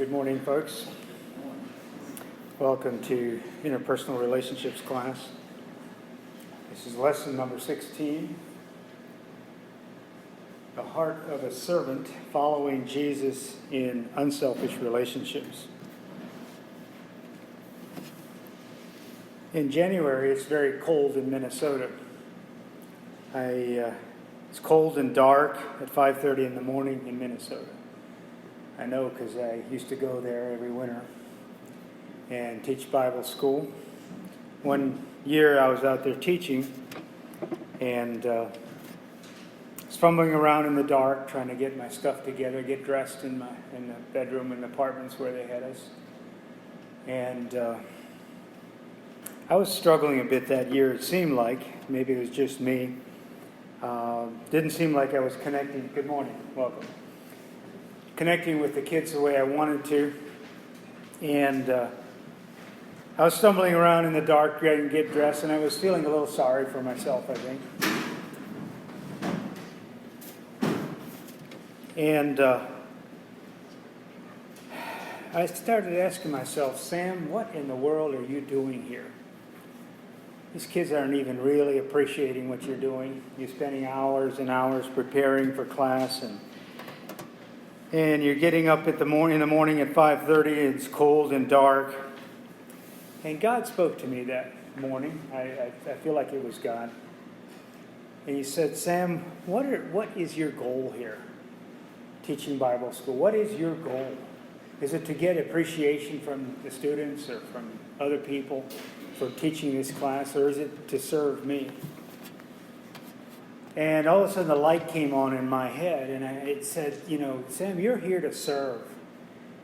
Good morning, folks. Welcome to Interpersonal Relationships class. This is lesson number 16. The heart of a servant following Jesus in unselfish relationships. In January, it's very cold in Minnesota. It's cold and dark at 5:30 in the morning in Minnesota. I know because I used to go there every winter and teach Bible school. One year I was out there teaching and was fumbling around in the dark trying to get my stuff together, get dressed in the bedroom and apartments where they had us. And I was struggling a bit that year, it seemed like. Maybe it was just me. Didn't seem like I was connecting. Good morning. Welcome. Connecting with the kids the way I wanted to. And I was stumbling around in the dark trying to get dressed, and I was feeling a little sorry for myself, I think. And I started asking myself, Sam, what in the world are you doing here? These kids aren't even really appreciating what you're doing. You're spending hours and hours preparing for class, and you're getting up in the morning at 5:30. It's cold and dark. And God spoke to me that morning. I feel like it was God. And He said, Sam, what is your goal here? Teaching Bible school. What is your goal? Is it to get appreciation from the students or from other people for teaching this class, or is it to serve me? And all of a sudden the light came on in my head, and it said, Sam, you're here to serve.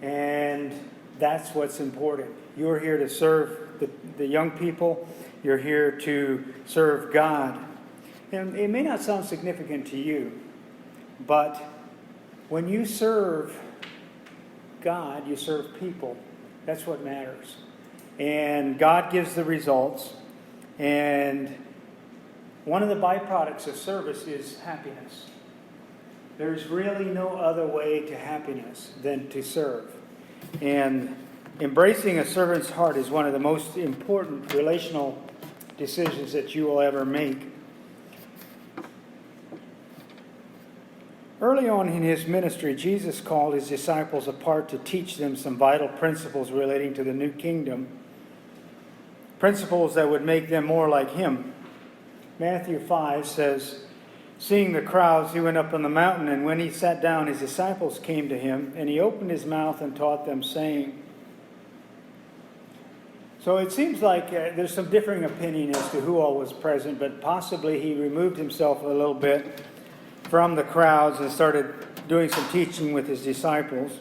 And that's what's important. You're here to serve the young people. You're here to serve God. And it may not sound significant to you, but when you serve God, you serve people. That's what matters. And God gives the results. And one of the byproducts of service is happiness. There's really no other way to happiness than to serve. And embracing a servant's heart is one of the most important relational decisions that you will ever make. Early on in His ministry, Jesus called His disciples apart to teach them some vital principles relating to the new kingdom. Principles that would make them more like Him. Matthew 5 says, seeing the crowds, He went up on the mountain, and when He sat down, His disciples came to Him, and He opened His mouth and taught them, saying. So it seems like there's some differing opinion as to who all was present, but possibly He removed Himself a little bit from the crowds and started doing some teaching with His disciples.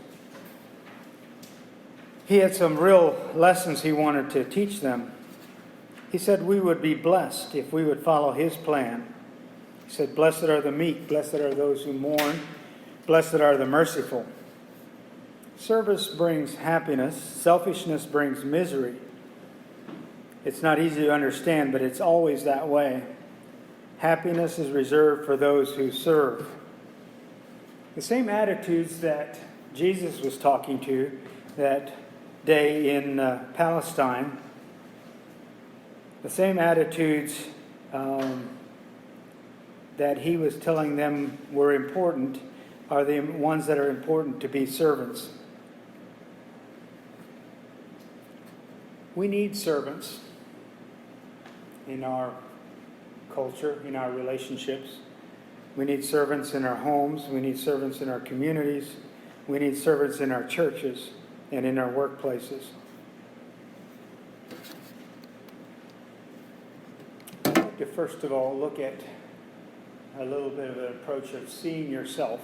He had some real lessons He wanted to teach them. He said we would be blessed if we would follow His plan. He said, blessed are the meek, blessed are those who mourn, blessed are the merciful. Service brings happiness, selfishness brings misery. It's not easy to understand, but it's always that way. Happiness is reserved for those who serve. The same attitudes that Jesus was talking to that day in Palestine, the same attitudes that He was telling them were important are the ones that are important to be servants. We need servants in our culture, in our relationships. We need servants in our homes. We need servants in our communities. We need servants in our churches and in our workplaces. I'd like to first of all look at a little bit of an approach of seeing yourself.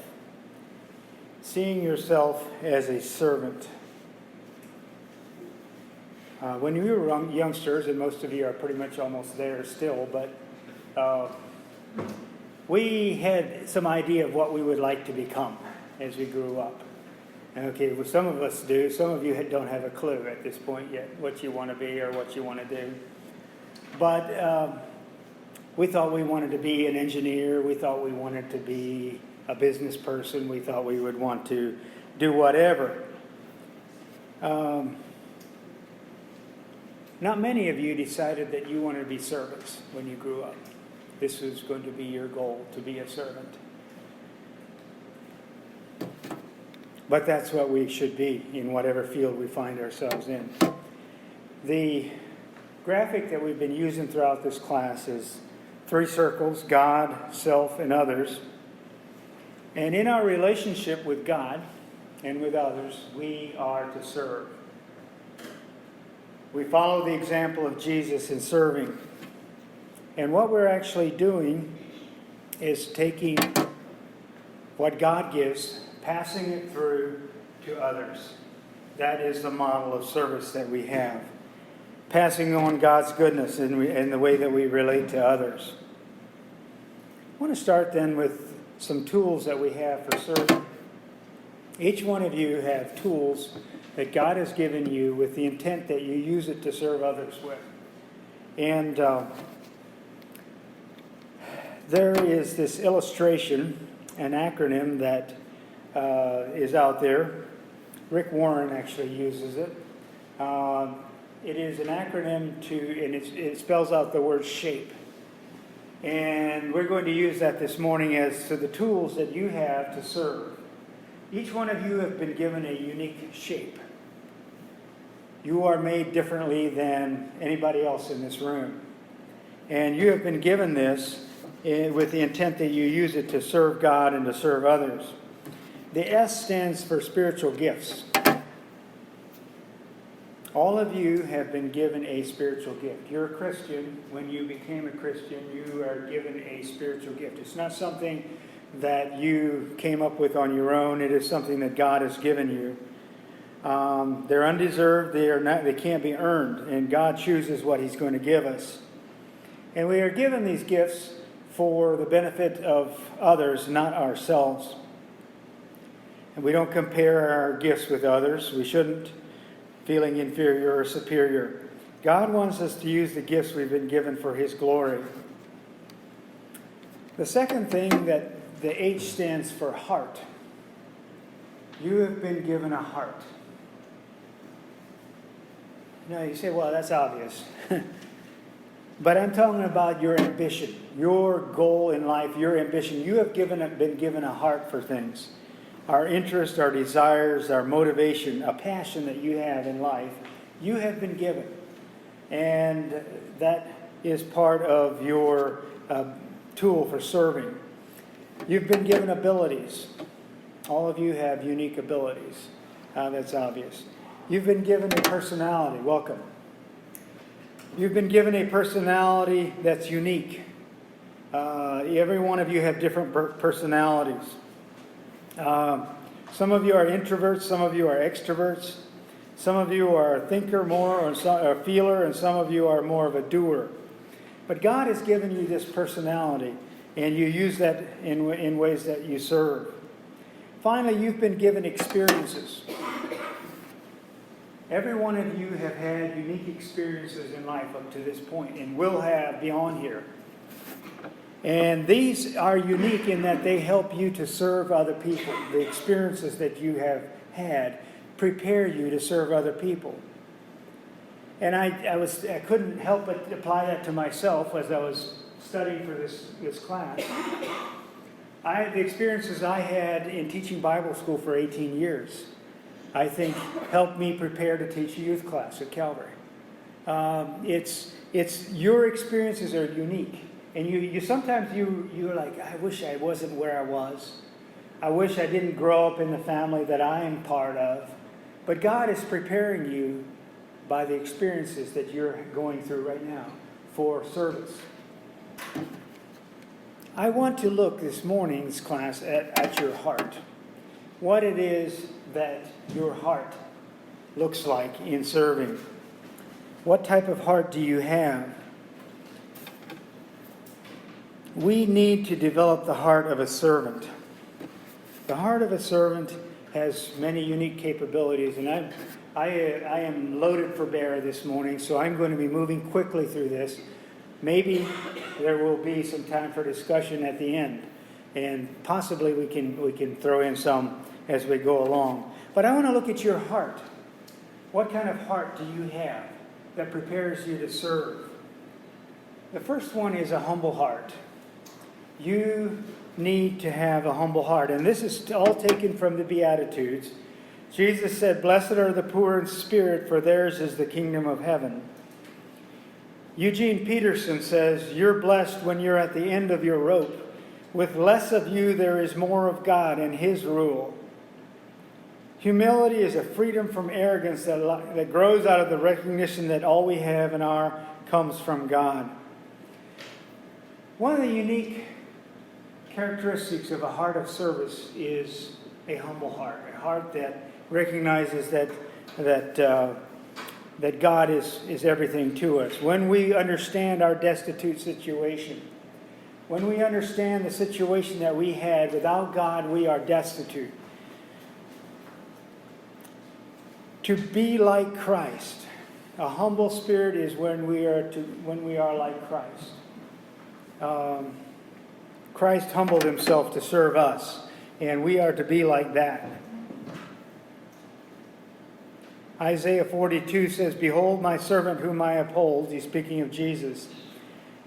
Seeing yourself as a servant. When we were youngsters, and most of you are pretty much almost there still, but we had some idea of what we would like to become as we grew up. Okay, well, some of us do. Some of you don't have a clue at this point yet what you want to be or what you want to do. But we thought we wanted to be an engineer. We thought we wanted to be a business person. We thought we would want to do whatever. Not many of you decided that you wanted to be servants when you grew up. This was going to be your goal, to be a servant. But that's what we should be in whatever field we find ourselves in. The graphic that we've been using throughout this class is 3 circles: God, self, and others. And in our relationship with God and with others, we are to serve. We follow the example of Jesus in serving. And what we're actually doing is taking what God gives, passing it through to others. That is the model of service that we have. Passing on God's goodness in the way that we relate to others. I want to start then with some tools that we have for serving. Each one of you have tools that God has given you with the intent that you use it to serve others with. And there is this illustration, an acronym that is out there. Rick Warren actually uses it. It is an acronym and it spells out the word SHAPE. And we're going to use that this morning as to the tools that you have to serve. Each one of you have been given a unique shape. You are made differently than anybody else in this room. And you have been given this with the intent that you use it to serve God and to serve others. The S stands for spiritual gifts. All of you have been given a spiritual gift. You're a Christian. When you became a Christian, you are given a spiritual gift. It's not something that you came up with on your own. It is something that God has given you. They're undeserved. They can't be earned. And God chooses what He's going to give us. And we are given these gifts for the benefit of others, not ourselves. And we don't compare our gifts with others. We shouldn't, feeling inferior or superior. God wants us to use the gifts we've been given for His glory. The second thing that the H stands for heart. You have been given a heart. Now you say, well, that's obvious. But I'm talking about your ambition, your goal in life, your ambition. You have been given a heart for things. Our interest, our desires, our motivation, a passion that you have in life, you have been given. And that is part of your tool for serving. You've been given abilities. All of you have unique abilities. That's obvious. You've been given a personality. Welcome. You've been given a personality that's unique. Every one of you have different personalities. Some of you are introverts, some of you are extroverts. Some of you are a thinker more or a feeler, and some of you are more of a doer. But God has given you this personality, and you use that in ways that you serve. Finally, you've been given experiences. Every one of you have had unique experiences in life up to this point, and will have beyond here. And these are unique in that they help you to serve other people. The experiences that you have had prepare you to serve other people. And I couldn't help but apply that to myself as I was studying for this class. The experiences I had in teaching Bible school for 18 years, I think helped me prepare to teach a youth class at Calvary. It's your experiences are unique. And you sometimes you're like, I wish I wasn't where I was. I wish I didn't grow up in the family that I am part of. But God is preparing you by the experiences that you're going through right now for service. I want to look this morning's class at your heart. What it is that your heart looks like in serving. What type of heart do you have? We need to develop the heart of a servant. The heart of a servant has many unique capabilities, and I am loaded for bear this morning, so I'm going to be moving quickly through this. Maybe there will be some time for discussion at the end, and possibly we can throw in some as we go along. But I want to look at your heart. What kind of heart do you have that prepares you to serve? The first one is a humble heart. You need to have a humble heart. And this is all taken from the Beatitudes. Jesus said, "Blessed are the poor in spirit, for theirs is the kingdom of heaven." Eugene Peterson says, "You're blessed when you're at the end of your rope. With less of you, there is more of God and His rule." Humility is a freedom from arrogance that grows out of the recognition that all we have and are comes from God. One of the unique characteristics of a heart of service is a humble heart, a heart that recognizes that God is everything to us. When we understand our destitute situation, when we understand the situation that we had, without God we are destitute. To be like Christ. A humble spirit is when we are like Christ. Christ humbled himself to serve us, and we are to be like that. Isaiah 42 says, "Behold my servant whom I uphold," he's speaking of Jesus,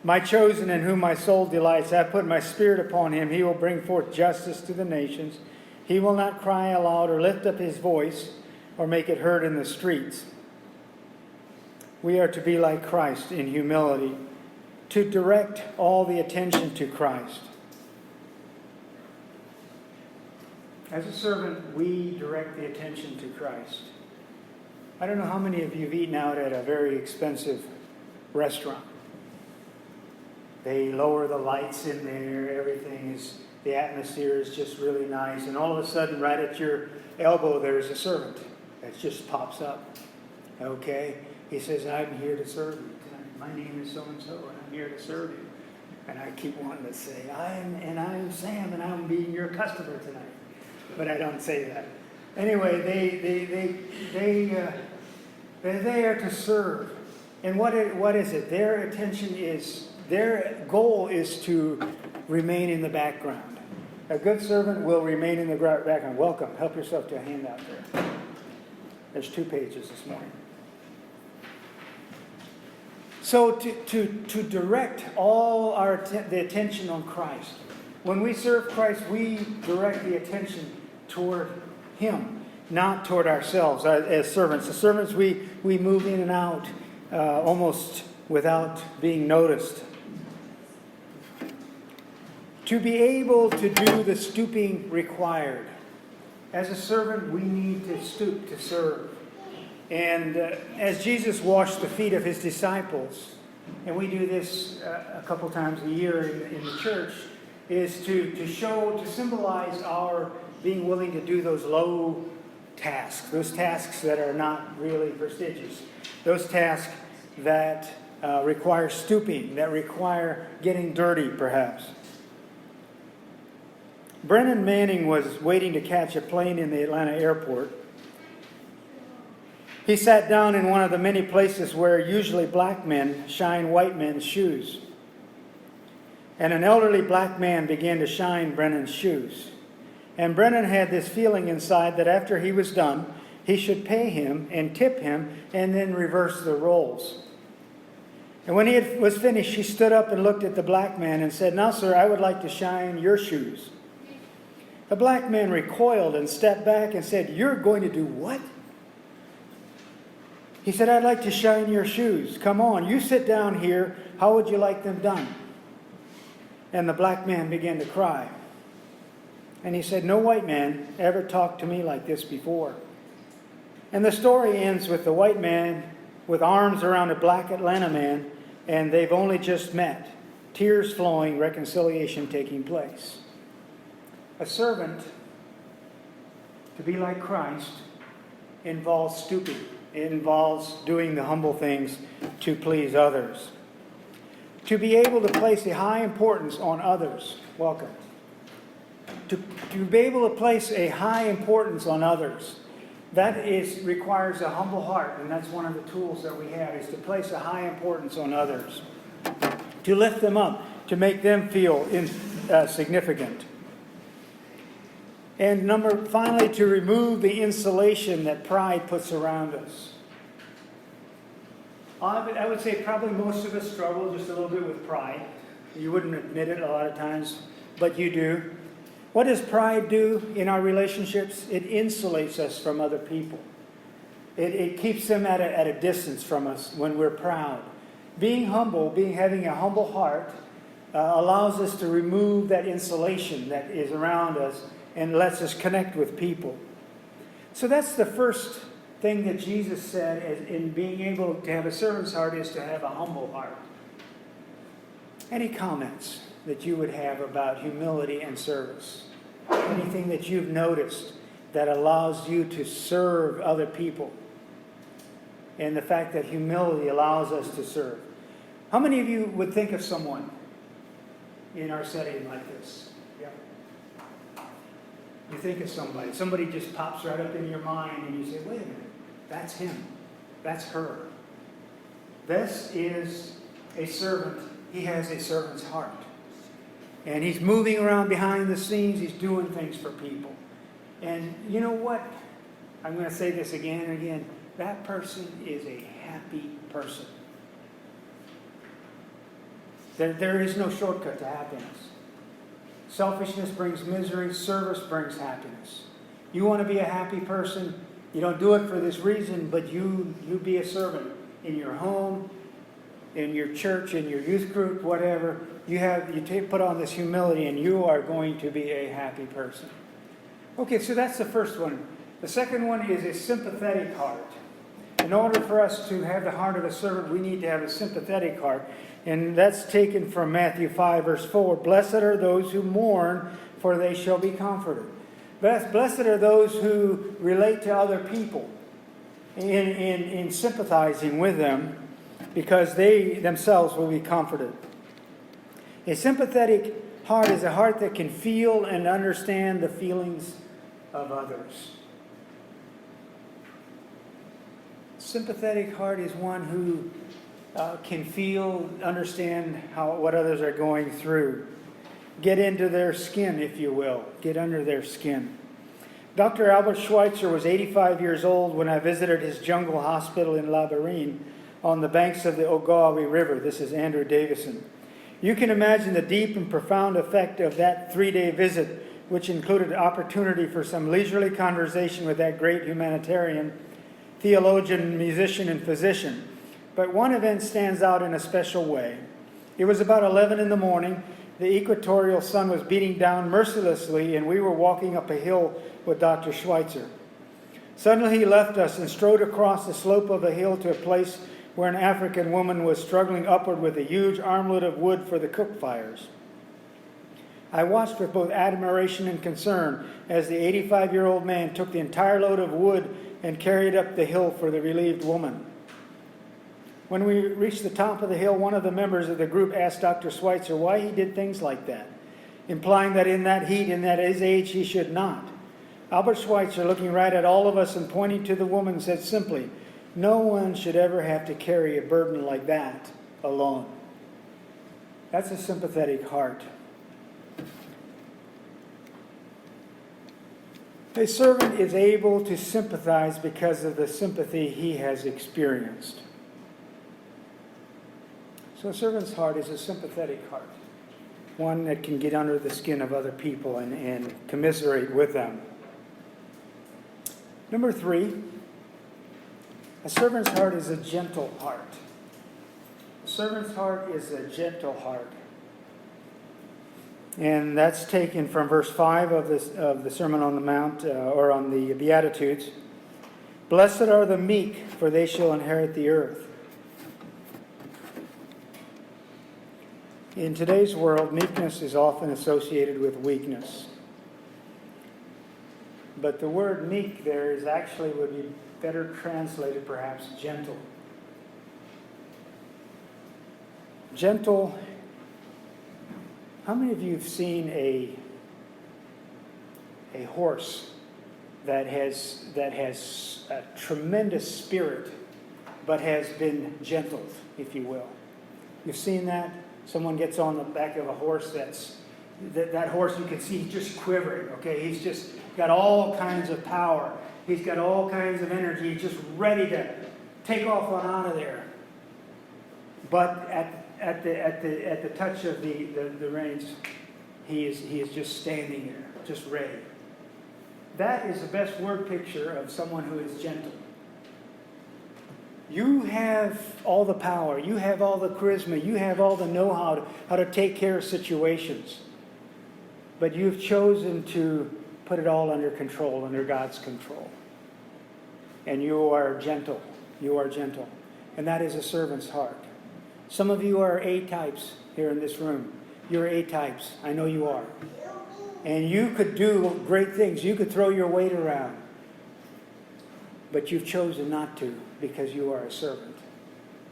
"my chosen in whom my soul delights. I have put my spirit upon him. He will bring forth justice to the nations. He will not cry aloud or lift up his voice or make it heard in the streets." We are to be like Christ in humility, to direct all the attention to Christ. As a servant, we direct the attention to Christ. I don't know how many of you have eaten out at a very expensive restaurant. They lower the lights in there, the atmosphere is just really nice, and all of a sudden, right at your elbow, there's a servant that just pops up. Okay? He says, "I'm here to serve you tonight. My name is so-and-so, and I'm here to serve you." And I keep wanting to say, I'm Sam, and I'm being your customer tonight. But I don't say that. Anyway, they're there to serve. And what is it? Their goal is to remain in the background. A good servant will remain in the background. Welcome. Help yourself to a handout there. There's 2 pages this morning. So to direct all the attention on Christ. When we serve Christ, we direct the attention toward Him, not toward ourselves as servants. As servants, we move in and out almost without being noticed. To be able to do the stooping required. As a servant, we need to stoop to serve. And as Jesus washed the feet of His disciples, and we do this a couple times a year in the church, is to symbolize our being willing to do those low tasks, those tasks that are not really prestigious, those tasks that require stooping, that require getting dirty perhaps. Brennan Manning was waiting to catch a plane in the Atlanta airport. He sat down in one of the many places where usually black men shine white men's shoes. And an elderly black man began to shine Brennan's shoes. And Brennan had this feeling inside that after he was done, he should pay him and tip him and then reverse the roles. And when he was finished, he stood up and looked at the black man and said, "Now, sir, I would like to shine your shoes." The black man recoiled and stepped back and said, "You're going to do what?" He said, "I'd like to shine your shoes. Come on, you sit down here. How would you like them done?" And the black man began to cry. And he said, "No white man ever talked to me like this before." And the story ends with the white man with arms around a black Atlanta man, and they've only just met. Tears flowing, reconciliation taking place. A servant, to be like Christ, involves stooping. It involves doing the humble things to please others. To be able to place a high importance on others. Welcome. To be able to place a high importance on others. That requires a humble heart, and that's one of the tools that we have, is to place a high importance on others. To lift them up, to make them feel significant. And finally, to remove the insulation that pride puts around us. I would say probably most of us struggle just a little bit with pride. You wouldn't admit it a lot of times, but you do. What does pride do in our relationships? It insulates us from other people. It keeps them at a distance from us when we're proud. Being humble, having a humble heart, allows us to remove that insulation that is around us and lets us connect with people. So that's the first thing that Jesus said in being able to have a servant's heart is to have a humble heart. Any comments that you would have about humility and service? Anything that you've noticed that allows you to serve other people? And the fact that humility allows us to serve. How many of you would think of someone in our setting like this? Yeah. You think of somebody. Somebody just pops right up in your mind and you say, wait a minute, that's him. That's her. This is a servant. He has a servant's heart. And he's moving around behind the scenes. He's doing things for people. And you know what? I'm going to say this again and again. That person is a happy person. There is no shortcut to happiness. Selfishness brings misery. Service brings happiness. You want to be a happy person. You don't do it for this reason, but you be a servant in your home, in your church, in your youth group, whatever. Put on this humility, and you are going to be a happy person. Okay, so that's the first one. The second one is a sympathetic heart. In order for us to have the heart of a servant, we need to have a sympathetic heart. And that's taken from Matthew 5, verse 4. Blessed are those who mourn, for they shall be comforted. Blessed are those who relate to other people in sympathizing with them, because they themselves will be comforted. A sympathetic heart is a heart that can feel and understand the feelings of others. Sympathetic heart is one who can feel, understand what others are going through. Get into their skin, if you will. Get under their skin. Dr. Albert Schweitzer was 85 years old when I visited his jungle hospital in La Barine on the banks of the Ogawi River. This is Andrew Davison. You can imagine the deep and profound effect of that 3-day visit, which included opportunity for some leisurely conversation with that great humanitarian, theologian, musician, and physician. But one event stands out in a special way. It was about 11 in the morning. The equatorial sun was beating down mercilessly, and we were walking up a hill with Dr. Schweitzer. Suddenly he left us and strode across the slope of the hill to a place where an African woman was struggling upward with a huge armload of wood for the cook fires. I watched with both admiration and concern as the 85-year-old man took the entire load of wood and carried up the hill for the relieved woman. When we reached the top of the hill, one of the members of the group asked Dr. Schweitzer why he did things like that, implying that in that heat and at his age he should not. Albert Schweitzer, looking right at all of us and pointing to the woman, said simply, "No one should ever have to carry a burden like that alone." That's a sympathetic heart. A servant is able to sympathize because of the sympathy he has experienced. So a servant's heart is a sympathetic heart, one that can get under the skin of other people and commiserate with them. Number 3, a servant's heart is a gentle heart. A servant's heart is a gentle heart. And that's taken from verse 5 of the Sermon on the Mount, or on the Beatitudes. Blessed are the meek, for they shall inherit the earth. In today's world, meekness is often associated with weakness. But the word meek there is actually would be better translated perhaps gentle. Gentle. How many of you have seen a horse that has a tremendous spirit but has been gentled, if you will? You've seen that? Someone gets on the back of a horse that horse, you can see he's just quivering, okay? He's just got all kinds of power. He's got all kinds of energy. He's just ready to take off on out of there. But at the touch of the reins, he is just standing there, just ready. That is the best word picture of someone who is gentle. You have all the power. You have all the charisma. You have all the know-how how to take care of situations. But you've chosen to put it all under control, under God's control. And you are gentle. You are gentle. And that is a servant's heart. Some of you are A-types here in this room. You're A-types. I know you are. And you could do great things. You could throw your weight around. But you've chosen not to because you are a servant.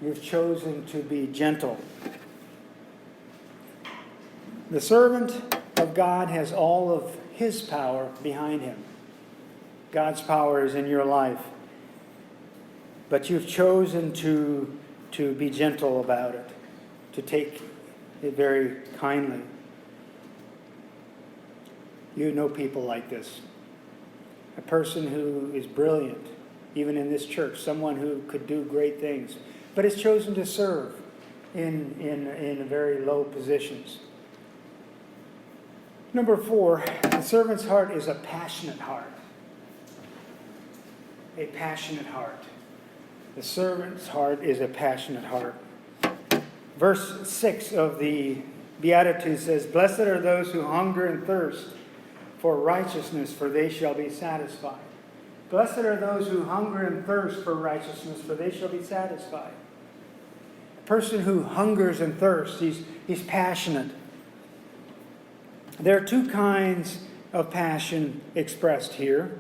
You've chosen to be gentle. The servant of God has all of His power behind him. God's power is in your life. But you've chosen to be gentle about it, to take it very kindly. You know people like this. A person who is brilliant, even in this church, someone who could do great things, but has chosen to serve in very low positions. Number 4, the servant's heart is a passionate heart. A passionate heart. The servant's heart is a passionate heart. Verse 6 of the Beatitudes says, "Blessed are those who hunger and thirst for righteousness, for they shall be satisfied." Blessed are those who hunger and thirst for righteousness, for they shall be satisfied. A person who hungers and thirsts, he's passionate. There are 2 kinds of passion expressed here.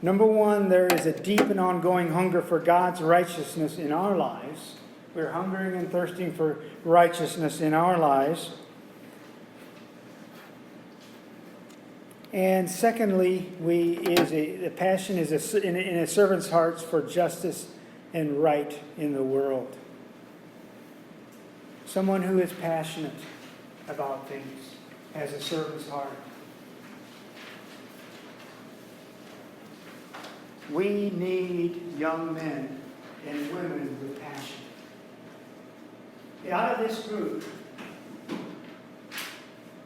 Number 1, there is a deep and ongoing hunger for God's righteousness in our lives. We're hungering and thirsting for righteousness in our lives. And secondly, the passion is in a servant's hearts for justice and right in the world. Someone who is passionate about things has a servant's heart. We need young men and women with passion. Out of this group,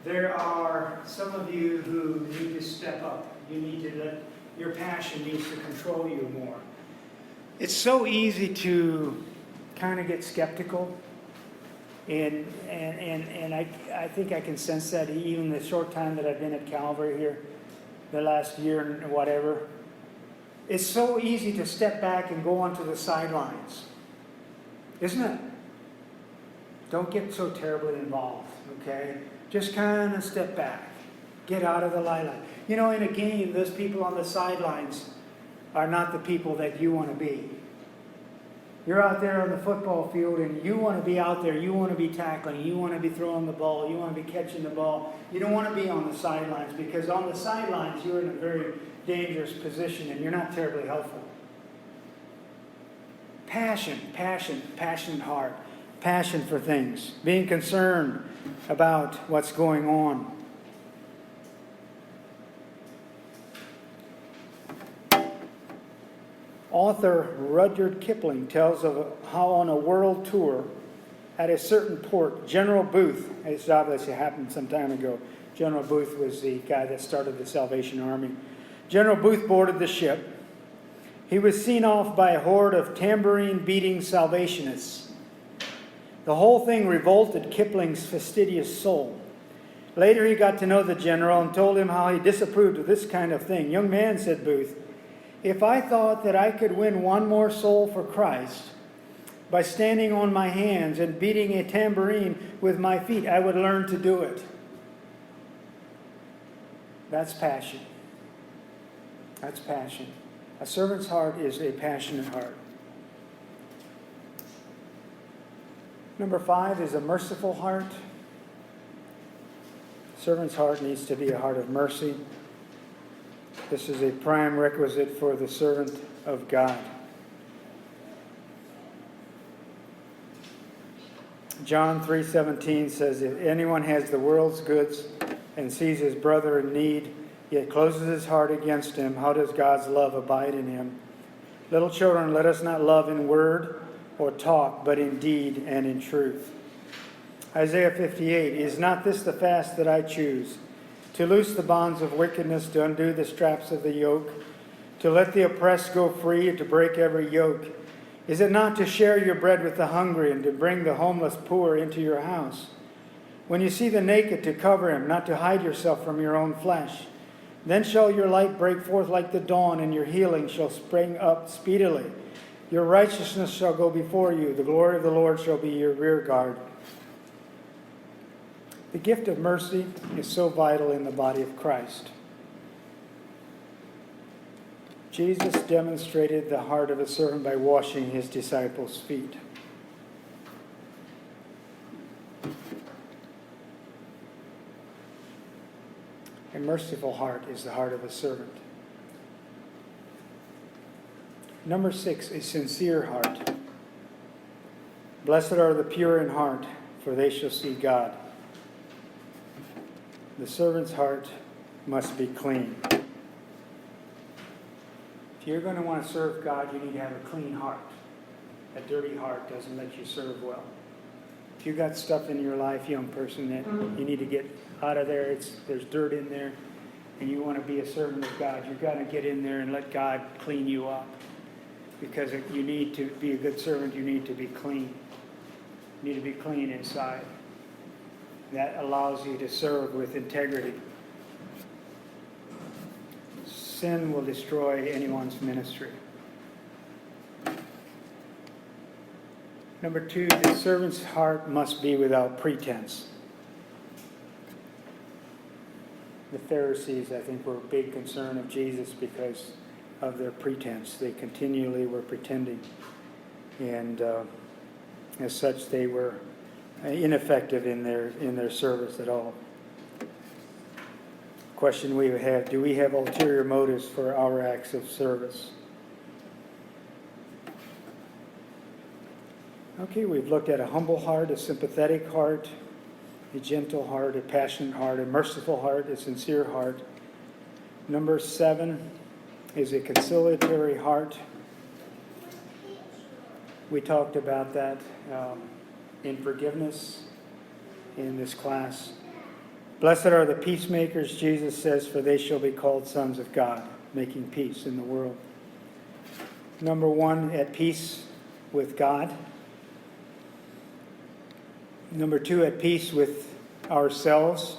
there are some of you who need to step up. You need to let your passion needs to control you more. It's so easy to kind of get skeptical. And I think I can sense that even the short time that I've been at Calvary here, the last year and whatever. It's so easy to step back and go onto the sidelines. Isn't it? Don't get so terribly involved, okay? Just kind of step back. Get out of the limelight. You know, in a game, those people on the sidelines are not the people that you want to be. You're out there on the football field and you want to be out there. You want to be tackling. You want to be throwing the ball. You want to be catching the ball. You don't want to be on the sidelines, because on the sidelines you're in a very dangerous position and you're not terribly helpful. Passionate heart. Passion for things. Being concerned about what's going on. Author Rudyard Kipling tells of how on a world tour at a certain port, General Booth, it's obviously happened some time ago. General Booth was the guy that started the Salvation Army. General Booth boarded the ship. He was seen off by a horde of tambourine-beating Salvationists. The whole thing revolted Kipling's fastidious soul. Later he got to know the general and told him how he disapproved of this kind of thing. "Young man," said Booth, "if I thought that I could win one more soul for Christ by standing on my hands and beating a tambourine with my feet, I would learn to do it." That's passion. That's passion. A servant's heart is a passionate heart. Number 5 is a merciful heart. Servant's heart needs to be a heart of mercy. This is a prime requisite for the servant of God. John 3:17 says, "If anyone has the world's goods and sees his brother in need, yet closes his heart against him, how does God's love abide in him? Little children, let us not love in word or talk, but in deed and in truth. Isaiah 58, is not this the fast that I choose? To loose the bonds of wickedness, to undo the straps of the yoke, to let the oppressed go free, and to break every yoke. Is it not to share your bread with the hungry, and to bring the homeless poor into your house? When you see the naked, to cover him, not to hide yourself from your own flesh. Then shall your light break forth like the dawn, and your healing shall spring up speedily. Your righteousness shall go before you. The glory of the Lord shall be your rear guard. The gift of mercy is so vital in the body of Christ. Jesus demonstrated the heart of a servant by washing his disciples' feet. A merciful heart is the heart of a servant. Number 6, a sincere heart. Blessed are the pure in heart, for they shall see God. The servant's heart must be clean. If you're going to want to serve God, you need to have a clean heart. A dirty heart doesn't let you serve well. If you've got stuff in your life, young person, that you need to get out of there, there's dirt in there, and you want to be a servant of God, you've got to get in there and let God clean you up. Because you need to be a good servant, you need to be clean. You need to be clean inside. That allows you to serve with integrity. Sin will destroy anyone's ministry. Number 2, the servant's heart must be without pretense. The Pharisees, I think, were a big concern of Jesus because of their pretense. They continually were pretending. And as such, they were ineffective in their service at all. Question we have, do we have ulterior motives for our acts of service? Okay, we've looked at a humble heart, a sympathetic heart, a gentle heart, a passionate heart, a merciful heart, a sincere heart. Number 7 is a conciliatory heart. We talked about that in forgiveness in this class. Blessed are the peacemakers, Jesus says, for they shall be called sons of God, making peace in the world. Number 1, at peace with God. Number 2, at peace with ourselves.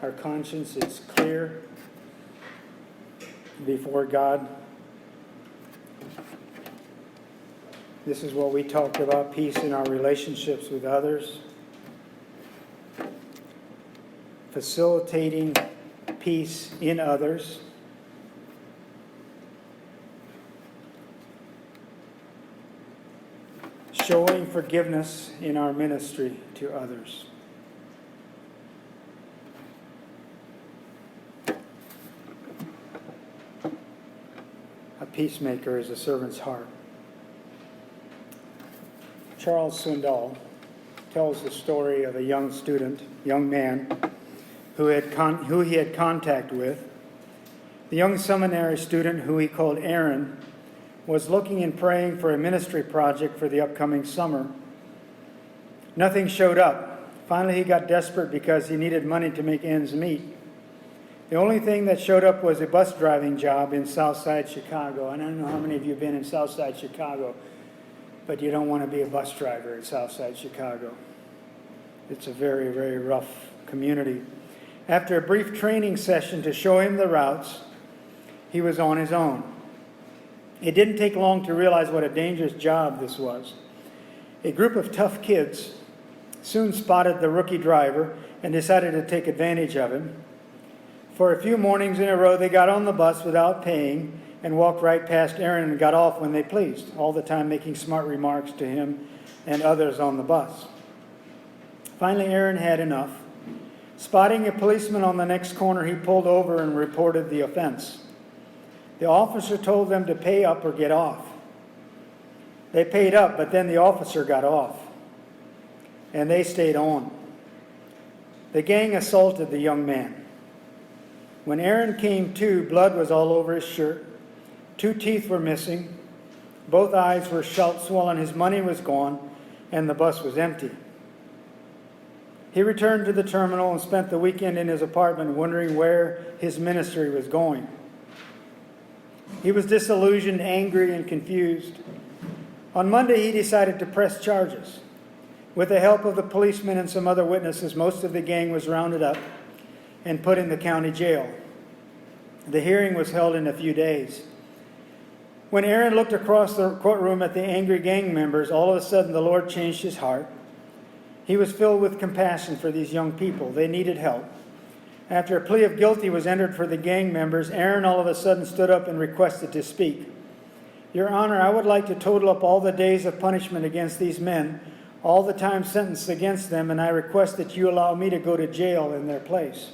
Our conscience is clear before God. This is what we talked about, peace in our relationships with others. Facilitating peace in others. Showing forgiveness in our ministry to others. A peacemaker is a servant's heart. Charles Swindoll tells the story of a young man, who he had contact with. The young seminary student, who he called Aaron, was looking and praying for a ministry project for the upcoming summer. Nothing showed up. Finally, he got desperate because he needed money to make ends meet. The only thing that showed up was a bus driving job in Southside Chicago. And I don't know how many of you have been in Southside Chicago, but you don't want to be a bus driver in Southside Chicago. It's a very, very rough community. After a brief training session to show him the routes, he was on his own. It didn't take long to realize what a dangerous job this was. A group of tough kids soon spotted the rookie driver and decided to take advantage of him. For a few mornings in a row, they got on the bus without paying and walked right past Aaron and got off when they pleased, all the time making smart remarks to him and others on the bus. Finally, Aaron had enough. Spotting a policeman on the next corner, he pulled over and reported the offense. The officer told them to pay up or get off. They paid up, but then the officer got off, and they stayed on. The gang assaulted the young man. When Aaron came to, blood was all over his shirt. 2 teeth were missing. Both eyes were swollen, his money was gone, and the bus was empty. He returned to the terminal and spent the weekend in his apartment wondering where his ministry was going. He was disillusioned, angry, and confused. On Monday, he decided to press charges. With the help of the policemen and some other witnesses, most of the gang was rounded up and put in the county jail. The hearing was held in a few days. When Aaron looked across the courtroom at the angry gang members, all of a sudden the Lord changed his heart. He was filled with compassion for these young people. They needed help. After a plea of guilty was entered for the gang members, Aaron all of a sudden stood up and requested to speak. Your Honor, I would like to total up all the days of punishment against these men, all the time sentenced against them, and I request that you allow me to go to jail in their place.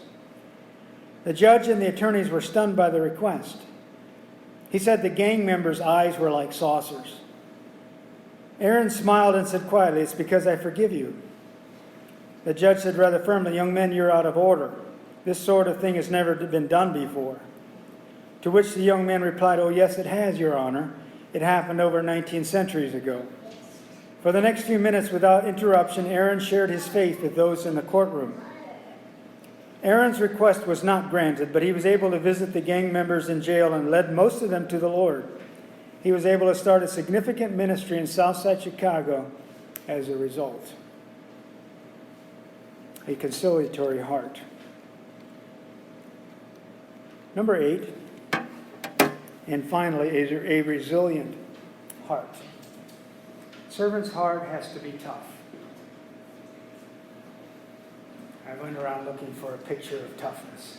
The judge and the attorneys were stunned by the request. He said the gang members' eyes were like saucers. Aaron smiled and said quietly, it's because I forgive you. The judge said rather firmly, young men, you're out of order. This sort of thing has never been done before. To which the young man replied, oh yes, it has, Your Honor. It happened over 19 centuries ago. For the next few minutes, without interruption, Aaron shared his faith with those in the courtroom. Aaron's request was not granted, but he was able to visit the gang members in jail and led most of them to the Lord. He was able to start a significant ministry in Southside Chicago as a result. A conciliatory heart. Number 8, and finally, a resilient heart. Servant's heart has to be tough. I went around looking for a picture of toughness,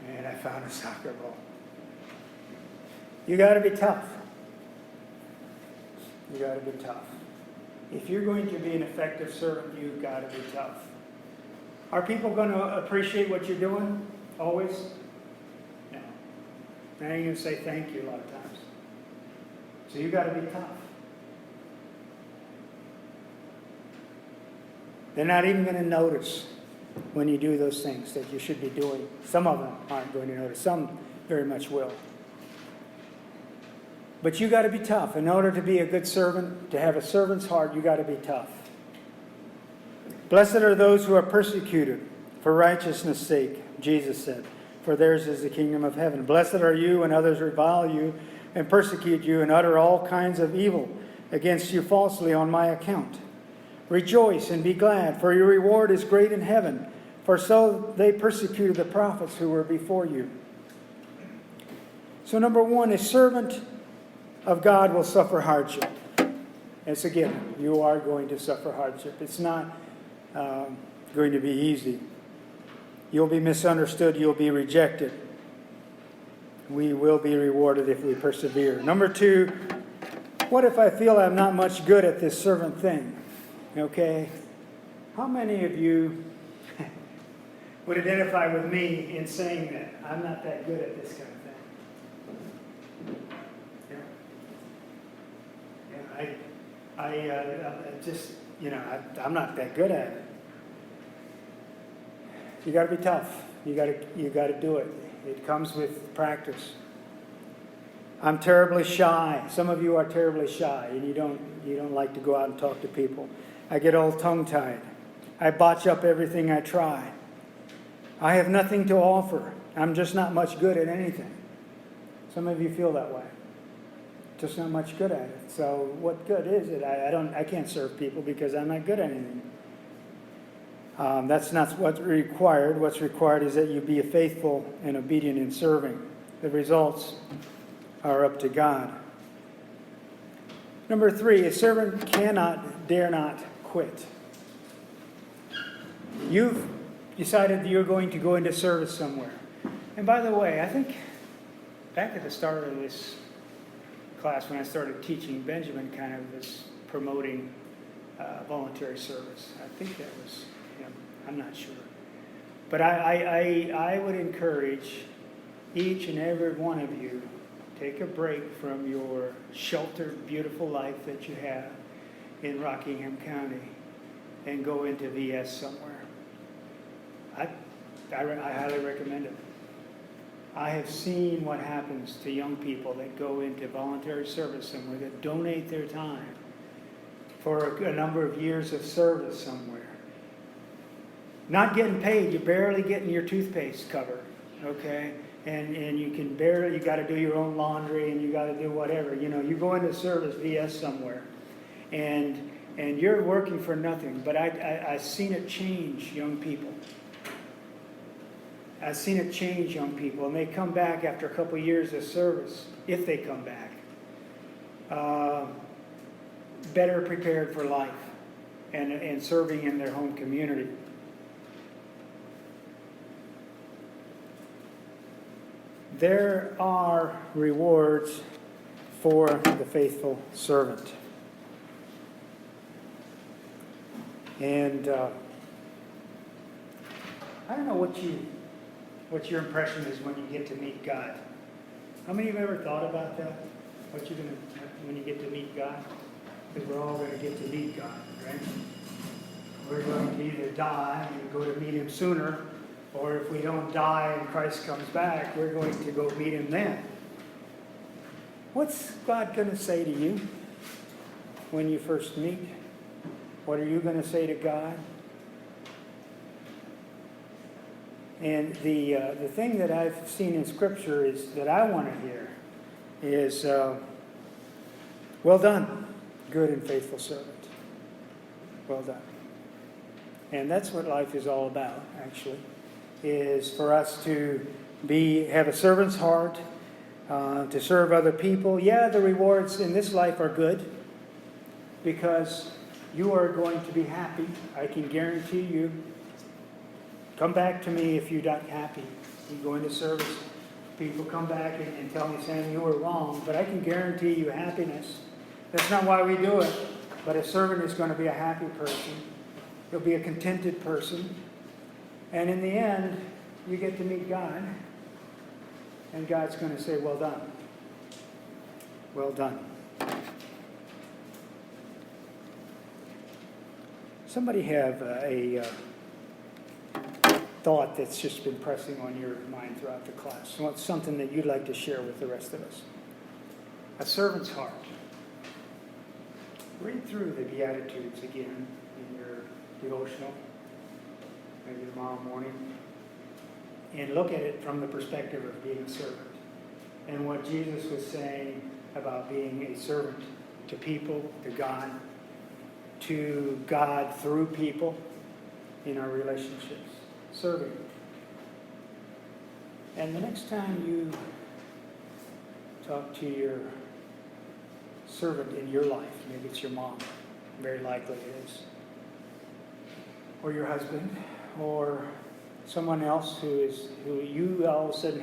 and I found a soccer ball. You got to be tough. You got to be tough. If you're going to be an effective servant, you've got to be tough. Are people going to appreciate what you're doing? Always? No. Now you're going to say thank you a lot of times. So you've got to be tough. They're not even going to notice when you do those things that you should be doing. Some of them aren't going to notice. Some very much will. But you got to be tough. In order to be a good servant, to have a servant's heart, you got to be tough. Blessed are those who are persecuted for righteousness' sake, Jesus said, for theirs is the kingdom of heaven. Blessed are you when others revile you and persecute you and utter all kinds of evil against you falsely on my account. Rejoice and be glad, for your reward is great in heaven, for so they persecuted the prophets who were before you. So number 1, a servant of God will suffer hardship. It's a given. You are going to suffer hardship. It's not going to be easy. You'll be misunderstood. You'll be rejected. We will be rewarded if we persevere. Number 2, what if I feel I'm not much good at this servant thing? Okay? How many of you would identify with me in saying that I'm not that good at this kind of thing? I'm not that good at it. You got to be tough. You got to do it. It comes with practice. I'm terribly shy. Some of you are terribly shy, and you don't like to go out and talk to people. I get all tongue-tied. I botch up everything I try. I have nothing to offer. I'm just not much good at anything. Some of you feel that way. Just not much good at it. So what good is it? I can't serve people because I'm not good at anything. That's not what's required. What's required is that you be faithful and obedient in serving. The results are up to God. Number 3, a servant dare not quit. You've decided that you're going to go into service somewhere. And by the way, I think back at the start of this class when I started teaching, Benjamin kind of was promoting voluntary service. I think that was him. I'm not sure. But I would encourage each and every one of you, take a break from your sheltered, beautiful life that you have in Rockingham County and go into VS somewhere. I highly recommend it. I have seen what happens to young people that go into voluntary service somewhere, that donate their time for a number of years of service somewhere. Not getting paid, you're barely getting your toothpaste covered, okay? And you can barely, you got to do your own laundry and you got to do whatever. You know, you go into service VS somewhere and you're working for nothing. But I've seen it change young people. I've seen it change young people, and they come back after a couple of years of service, if they come back, better prepared for life and serving in their home community. There are rewards for the faithful servant. And I don't know what your impression is when you get to meet God. How many of you have ever thought about that? What you're going to, when you get to meet God? Because we're all going to get to meet God, right? We're going to either die and go to meet Him sooner, or if we don't die and Christ comes back, we're going to go meet Him then. What's God going to say to you when you first meet? What are you going to say to God? And the thing that I've seen in Scripture is that I want to hear is, well done, good and faithful servant. Well done. And that's what life is all about, actually, is for us to have a servant's heart, to serve other people. Yeah, the rewards in this life are good because you are going to be happy. I can guarantee you. Come back to me if you're not happy. You go into service, people come back and tell me, Sam, you were wrong, but I can guarantee you happiness. That's not why we do it. But a servant is going to be a happy person. He'll be a contented person. And in the end, you get to meet God. And God's going to say, well done. Well done. Somebody have a thought that's just been pressing on your mind throughout the class. So it's something that you'd like to share with the rest of us. A servant's heart. Read through the Beatitudes again in your devotional, maybe tomorrow morning, and look at it from the perspective of being a servant and what Jesus was saying about being a servant to people, to God through people in our relationships. Serving. And the next time you talk to your servant in your life, maybe it's your mom, very likely it is, or your husband, or someone else who you all of a sudden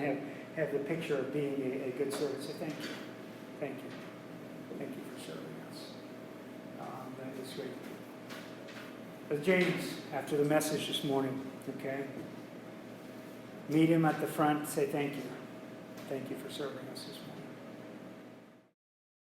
have the picture of being a good servant, say thank you. Thank you. Thank you for serving us. That is great. But James, after the message this morning, okay? Meet him at the front, say thank you. Thank you for serving us this morning.